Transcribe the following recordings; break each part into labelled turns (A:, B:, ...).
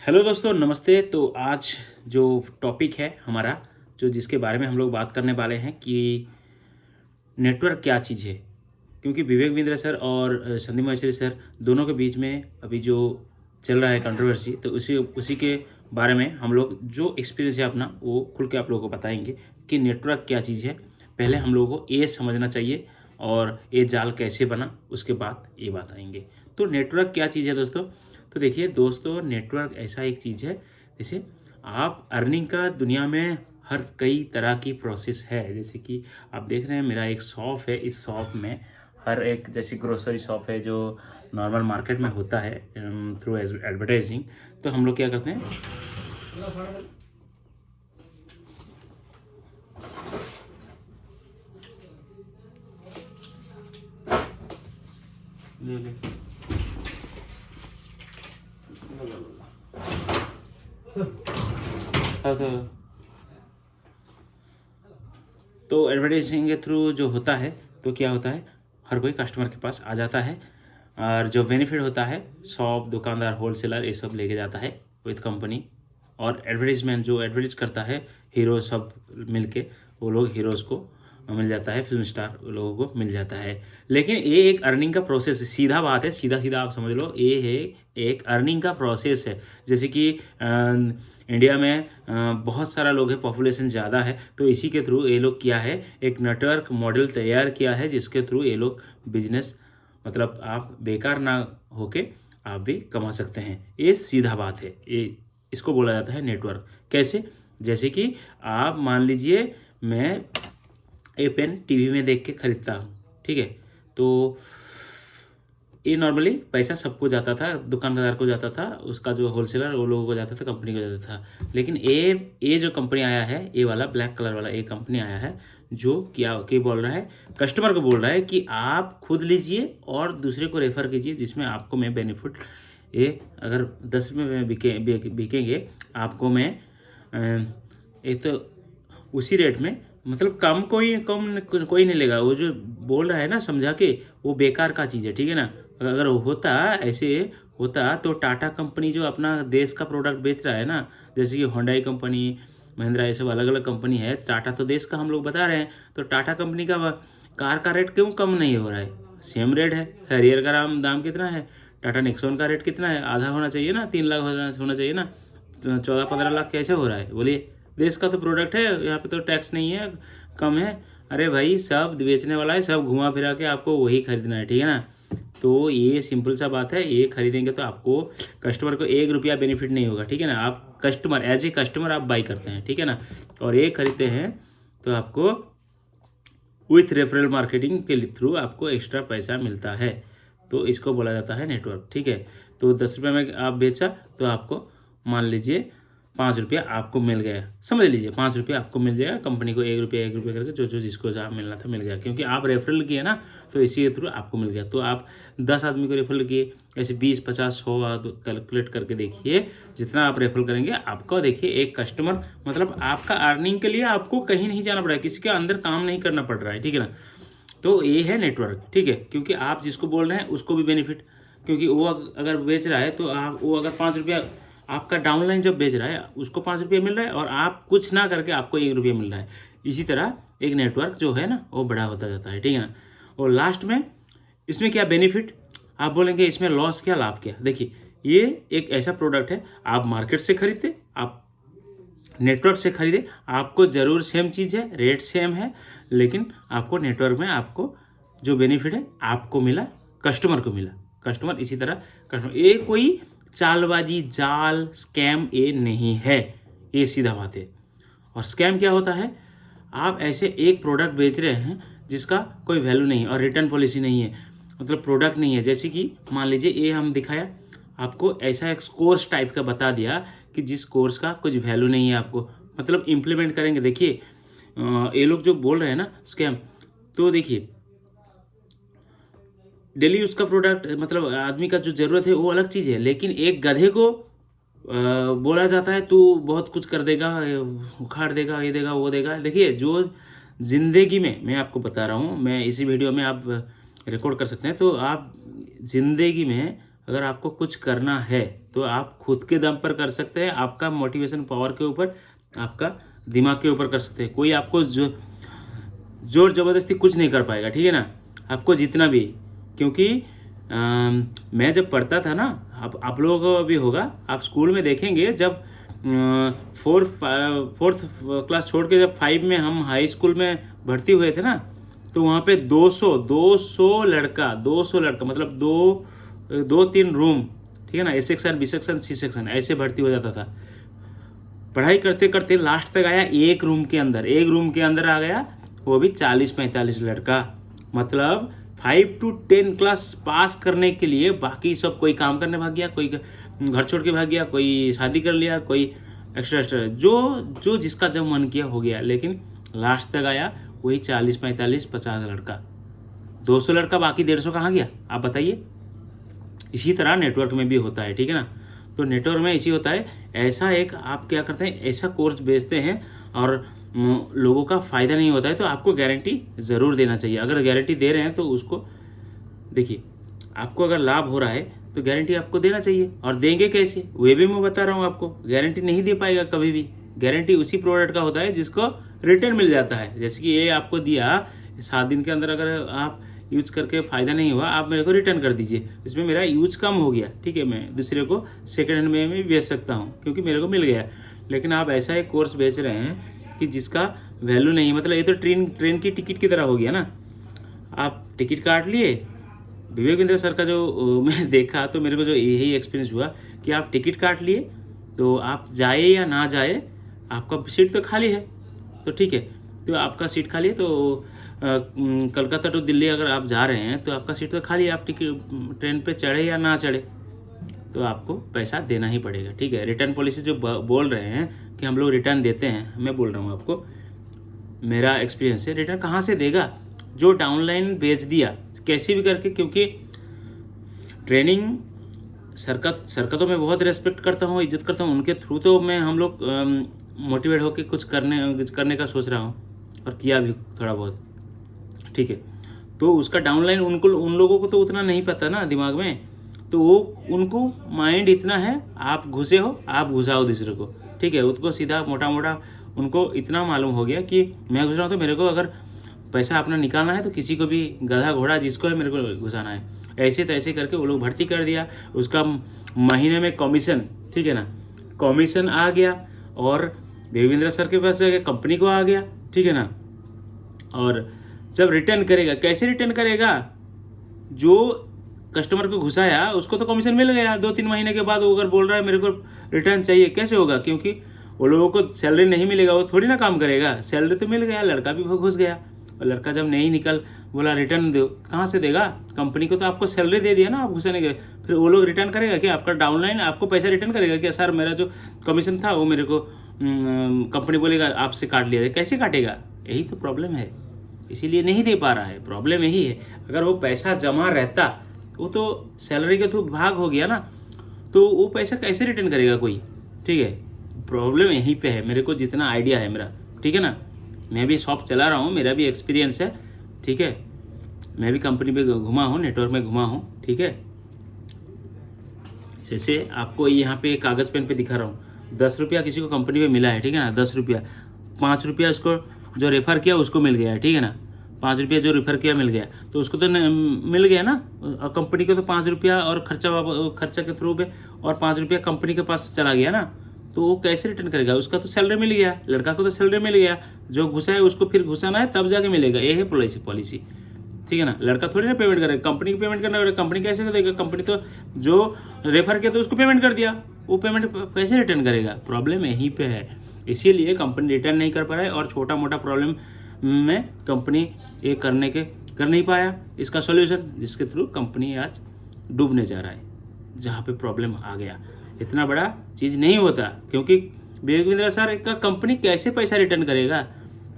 A: Hello दोस्तों, नमस्ते। तो आज जो टॉपिक है हमारा, जो जिसके बारे में हम लोग बात करने वाले हैं कि नेटवर्क क्या चीज़ है। क्योंकि विवेक बिंद्रा सर और संदीप माहेश्वरी सर दोनों के बीच में अभी जो चल रहा है कंट्रोवर्सी, तो उसी उसी के बारे में हम लोग जो एक्सपीरियंस है अपना वो खुल के आप लोगों को बताएंगे कि नेटवर्क क्या चीज़ है। पहले हम लोगों को ये समझना चाहिए और ये जाल कैसे बना, उसके बाद ये बात आएंगे। तो नेटवर्क क्या चीज़ है दोस्तों? तो देखिए दोस्तों, नेटवर्क ऐसा एक चीज़ है, जैसे आप अर्निंग का दुनिया में हर कई तरह की प्रोसेस है। जैसे कि आप देख रहे हैं मेरा एक शॉप है, इस शॉप में हर एक, जैसे ग्रोसरी शॉप है जो नॉर्मल मार्केट में होता है थ्रू एडवर्टाइजिंग। तो हम लोग क्या करते हैं, ले ले हाँ, तो एडवर्टाइजिंग के थ्रू जो होता है, तो क्या होता है, हर कोई कस्टमर के पास आ जाता है और जो बेनिफिट होता है शॉप, दुकानदार, होलसेलर ये सब लेके जाता है विद कंपनी। और एडवर्टीजमेंट जो एडवर्टीज करता है, हीरो सब मिलके, वो लोग हीरोज़ को मिल जाता है, फिल्म स्टार लोगों को मिल जाता है। लेकिन ये एक अर्निंग का प्रोसेस है, सीधा बात है, सीधा सीधा आप समझ लो, ये है एक अर्निंग का प्रोसेस है। जैसे कि इंडिया में बहुत सारा लोग है, पॉपुलेशन ज़्यादा है, तो इसी के थ्रू ये लोग किया है, एक नेटवर्क मॉडल तैयार किया है जिसके थ्रू ये लोग बिजनेस, मतलब आप बेकार ना होके आप भी कमा सकते हैं। ये सीधा बात है, ये इसको बोला जाता है नेटवर्क। कैसे? जैसे कि आप मान लीजिए मैं ये पेन टीवी में देख के खरीदता हूँ, ठीक है, तो ये नॉर्मली पैसा सबको जाता था, दुकानदार को जाता था, उसका जो होलसेलर वो लोगों को जाता था, कंपनी को जाता था। लेकिन ये जो कंपनी आया है, ये वाला ब्लैक कलर वाला ये कंपनी आया है, जो क्या बोल रहा है, कस्टमर को बोल रहा है कि आप खुद लीजिए और दूसरे को रेफ़र कीजिए, जिसमें आपको मैं बेनिफिट, ये अगर 10 रुपये में बिकेंगे, आपको मैं एक तो उसी रेट में, मतलब कोई नहीं लेगा। वो जो बोल रहा है ना समझा के, वो बेकार का चीज़ है, ठीक है ना। अगर होता ऐसे होता तो टाटा कंपनी जो अपना देश का प्रोडक्ट बेच रहा है ना, जैसे कि होंडाई कंपनी, महिंद्रा, ये सब अलग अलग कंपनी है, टाटा तो देश का हम लोग बता रहे हैं, तो टाटा कंपनी का कार का रेट क्यों कम नहीं हो रहा है? सेम रेट है। हैरियर का दाम कितना है? टाटा नेक्सॉन का रेट कितना है? आधा होना चाहिए ना, 3 लाख होना चाहिए ना, तो 14-15 लाख कैसे हो रहा है? बोलिए, देश का तो प्रोडक्ट है, यहाँ पे तो टैक्स नहीं है, कम है। अरे भाई, सब बेचने वाला है, सब घुमा फिरा के आपको वही खरीदना है, ठीक है ना। तो ये सिंपल सा बात है, ये खरीदेंगे तो आपको कस्टमर को 1 रुपया बेनिफिट नहीं होगा, ठीक है ना। आप कस्टमर, एज ए कस्टमर आप बाई करते हैं, ठीक है ना, और ये खरीदते हैं तो आपको विथ रेफरल मार्केटिंग के थ्रू आपको एक्स्ट्रा पैसा मिलता है। तो इसको बोला जाता है नेटवर्क, ठीक है। तो 10 रुपये में आप बेचा तो आपको मान लीजिए 5 रुपया आपको मिल गया, समझ लीजिए 5 रुपया आपको मिल जाएगा, कंपनी को 1 रुपया करके जो जो जिसको जहाँ मिलना था मिल गया, क्योंकि आप रेफरल किए ना, तो इसी के थ्रू आपको मिल गया। तो आप 10 आदमी को रेफरल किए, ऐसे 20, 50, 100 कैलकुलेट करके देखिए, जितना आप रेफरल करेंगे आपको, देखिए एक कस्टमर, मतलब आपका अर्निंग के लिए आपको कहीं नहीं जाना पड़ रहा है, किसी के अंदर काम नहीं करना पड़ रहा है, ठीक है ना। तो ये है नेटवर्क, ठीक है, क्योंकि आप जिसको बोल रहे हैं उसको भी बेनिफिट, क्योंकि वो अगर बेच रहा है तो आप, वो अगर 5 रुपया, आपका डाउनलाइन जब बेच रहा है उसको 5 रुपया मिल रहा है, और आप कुछ ना करके आपको 1 रुपया मिल रहा है। इसी तरह एक नेटवर्क जो है ना, वो बड़ा होता जाता है, ठीक है ना। और लास्ट में इसमें क्या बेनिफिट, आप बोलेंगे इसमें लॉस क्या, लाभ क्या? देखिए, ये एक ऐसा प्रोडक्ट है, आप मार्केट से खरीदते, आप नेटवर्क से खरीदे, आपको ज़रूर सेम चीज़ है, रेट सेम है, लेकिन आपको नेटवर्क में आपको जो बेनिफिट है आपको मिला, कस्टमर को मिला। कस्टमर इसी तरह कस्टमर, ये कोई चालबाजी, जाल, स्कैम ये नहीं है, ये सीधा बात है। और स्कैम क्या होता है, आप ऐसे एक प्रोडक्ट बेच रहे हैं जिसका कोई वैल्यू नहीं है और रिटर्न पॉलिसी नहीं है, मतलब प्रोडक्ट नहीं है। जैसे कि मान लीजिए ये हम दिखाया आपको, ऐसा एक कोर्स टाइप का बता दिया कि जिस कोर्स का कुछ वैल्यू नहीं है, आपको मतलब इम्प्लीमेंट करेंगे। देखिए ये लोग जो बोल रहे हैं ना स्कैम, तो देखिए डेली उसका प्रोडक्ट, मतलब आदमी का जो ज़रूरत है वो अलग चीज़ है, लेकिन एक गधे को बोला जाता है तू बहुत कुछ कर देगा, उखाड़ देगा, ये देगा, वो देगा। देखिए, जो ज़िंदगी में, मैं आपको बता रहा हूँ, मैं इसी वीडियो में आप रिकॉर्ड कर सकते हैं, तो आप ज़िंदगी में अगर आपको कुछ करना है तो आप खुद के दम पर कर सकते हैं, आपका मोटिवेशन पावर के ऊपर, आपका दिमाग के ऊपर कर सकते हैं। कोई आपको जोर ज़बरदस्ती कुछ नहीं कर पाएगा, ठीक है ना, आपको जितना भी। क्योंकि मैं जब पढ़ता था ना, आप लोगों को भी होगा, आप स्कूल में देखेंगे जब फोर्थ क्लास छोड़ के जब 5 में हम हाई स्कूल में भर्ती हुए थे ना, तो वहाँ पे 200 लड़का मतलब 2-3 रूम, ठीक है ना, A section, B section, C section, ऐसे भर्ती हो जाता था। पढ़ाई करते करते लास्ट तक आया एक रूम के अंदर आ गया, वो भी 40-45 लड़का। मतलब 5 to 10 क्लास पास करने के लिए बाकी सब कोई काम करने भाग गया, कोई घर छोड़ के भाग गया, कोई शादी कर लिया, कोई एक्स्ट्रा जो जिसका जब मन किया हो गया। लेकिन लास्ट तक आया वही 40-45-50 लड़का, 200 लड़का, बाकी 150 कहाँ गया आप बताइए। इसी तरह नेटवर्क में भी होता है, ठीक है ना। तो नेटवर्क में इसी होता है, ऐसा एक आप क्या करते हैं, ऐसा कोर्स बेचते हैं और लोगों का फ़ायदा नहीं होता है, तो आपको गारंटी ज़रूर देना चाहिए। अगर गारंटी दे रहे हैं तो उसको देखिए, आपको अगर लाभ हो रहा है तो गारंटी आपको देना चाहिए। और देंगे कैसे, वे भी मैं बता रहा हूँ आपको। गारंटी नहीं दे पाएगा कभी भी। गारंटी उसी प्रोडक्ट का होता है जिसको रिटर्न मिल जाता है। जैसे कि ये आपको दिया, 7 दिन के अंदर अगर आप यूज करके फ़ायदा नहीं हुआ, आप मेरे को रिटर्न कर दीजिए, इसमें मेरा यूज कम हो गया, ठीक है, मैं दूसरे को सेकेंड हैंड में भी बेच सकता हूँ क्योंकि मेरे को मिल गया। लेकिन आप ऐसा एक कोर्स बेच रहे हैं कि जिसका वैल्यू नहीं, मतलब ये तो ट्रेन की टिकट की तरह हो गया ना। आप टिकट काट लिए, विवेक बिंद्रा सर का जो मैं देखा तो मेरे को जो यही एक्सपीरियंस हुआ कि आप टिकट काट लिए तो आप जाए या ना जाए, आपका सीट तो खाली है, तो ठीक है, तो आपका सीट खाली है, तो कलकत्ता टू दिल्ली अगर आप जा रहे हैं तो आपका सीट तो खाली है, आप टिकट ट्रेन पे चढ़े या ना चढ़े तो आपको पैसा देना ही पड़ेगा, ठीक है। रिटर्न पॉलिसी जो बोल रहे हैं कि हम लोग रिटर्न देते हैं, मैं बोल रहा हूँ आपको, मेरा एक्सपीरियंस है, रिटर्न कहाँ से देगा, जो डाउनलाइन भेज दिया कैसे भी करके। क्योंकि ट्रेनिंग सर का तो मैं बहुत रेस्पेक्ट करता हूँ, इज्जत करता हूँ, उनके थ्रू तो मैं हम लोग मोटिवेट होकर कुछ करने का सोच रहा हूँ और किया भी थोड़ा बहुत, ठीक है। तो उसका डाउनलाइन उन लोगों को तो उतना नहीं पता ना दिमाग में, तो वो उनको माइंड इतना है, आप घुसे हो आप घुसाओ दूसरे को, ठीक है। उसको सीधा मोटा उनको इतना मालूम हो गया कि मैं घुस रहा हूँ तो मेरे को अगर पैसा अपना निकालना है तो किसी को भी, गधा घोड़ा जिसको है, मेरे को घुसाना है। ऐसे तैसे करके वो लोग भर्ती कर दिया, उसका महीने में कमीशन, ठीक है ना, कमीशन आ गया और देवेंद्र सर के पास कंपनी को आ गया, ठीक है ना। और जब रिटर्न करेगा, कैसे रिटर्न करेगा, जो कस्टमर को घुसाया उसको तो कमीशन मिल गया, 2-3 महीने के बाद वो अगर बोल रहा है मेरे को रिटर्न चाहिए, कैसे होगा, क्योंकि वो लोगों को सैलरी नहीं मिलेगा, वो थोड़ी ना काम करेगा। सैलरी तो मिल गया, लड़का भी घुस गया, और लड़का जब नहीं निकल बोला रिटर्न दो, कहाँ से देगा, कंपनी को तो आपको सैलरी दे दिया ना, आप घुसाने के, फिर वो लोग रिटर्न करेगा क्या, आपका डाउनलाइन आपको पैसा रिटर्न करेगा क्या, सर मेरा जो कमीशन था वो मेरे को कंपनी बोलेगा आपसे काट लिया, कैसे काटेगा, यही तो प्रॉब्लम है, इसीलिए नहीं दे पा रहा है, प्रॉब्लम यही है। अगर वो पैसा जमा रहता, वो तो सैलरी के थ्रू भाग हो गया ना, तो वो पैसा कैसे रिटर्न करेगा कोई, ठीक है। प्रॉब्लम यहीं पे है, मेरे को जितना आइडिया है मेरा, ठीक है ना, मैं भी शॉप चला रहा हूँ, मेरा भी एक्सपीरियंस है, ठीक है, मैं भी कंपनी पे घुमा हूँ, नेटवर्क में घुमा हूँ, ठीक है। जैसे आपको यहाँ पे कागज़ पेन पे दिखा रहा हूँ, 10 रुपया किसी को कंपनी पे मिला है, ठीक है ना, 10 रुपया, 5 रुपया उसको जो रेफ़र किया उसको मिल गया है, ठीक है ना, 5 रुपया जो रेफ़र किया मिल गया, तो उसको तो मिल गया ना, और कंपनी को तो 5 रुपया और खर्चा के थ्रू पे और 5 रुपया कंपनी के पास चला गया ना, तो वो कैसे रिटर्न करेगा, उसका तो सैलरी मिल गया, लड़का को तो सैलरी मिल गया, जो घुसा है उसको फिर घुसाना है तब जाके मिलेगा, ये है पॉलिसी, ठीक है ना। लड़का थोड़ी ना पेमेंट करेगा, कंपनी को पेमेंट करना पड़ेगा, कंपनी कैसे देगा, कंपनी तो जो रेफर किया तो उसको पेमेंट कर दिया, वो पेमेंट कैसे रिटर्न करेगा, प्रॉब्लम यहीं पे है। इसीलिए कंपनी रिटर्न नहीं कर पा रहा है, और छोटा मोटा प्रॉब्लम में कंपनी ये कर नहीं पाया इसका सोल्यूशन, जिसके थ्रू कंपनी आज डूबने जा रहा है, जहाँ पे प्रॉब्लम आ गया। इतना बड़ा चीज़ नहीं होता, क्योंकि विवेक बिंद्रा सर का कंपनी कैसे पैसा रिटर्न करेगा,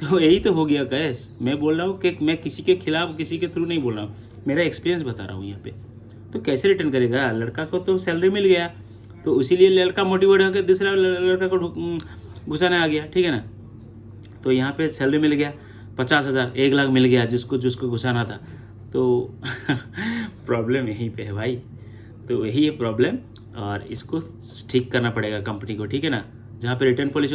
A: तो यही तो हो गया कैस। मैं बोल रहा हूँ कि मैं किसी के खिलाफ किसी के थ्रू नहीं बोल रहा हूँ, मेरा एक्सपीरियंस बता रहा हूँ यहाँ पे। तो कैसे रिटर्न करेगा, लड़का को तो सैलरी मिल गया, तो इसीलिए लड़का मोटिवेट होकर दूसरा लड़का को घुसाने आ गया, ठीक है ना। तो यहाँ पे सैलरी मिल गया 50,000, 1 लाख मिल गया जिसको घुसाना था, तो प्रॉब्लम यहीं पे है भाई। तो यही है प्रॉब्लम, और इसको ठीक करना पड़ेगा कंपनी को, ठीक है ना। जहाँ पे रिटर्न पॉलिसी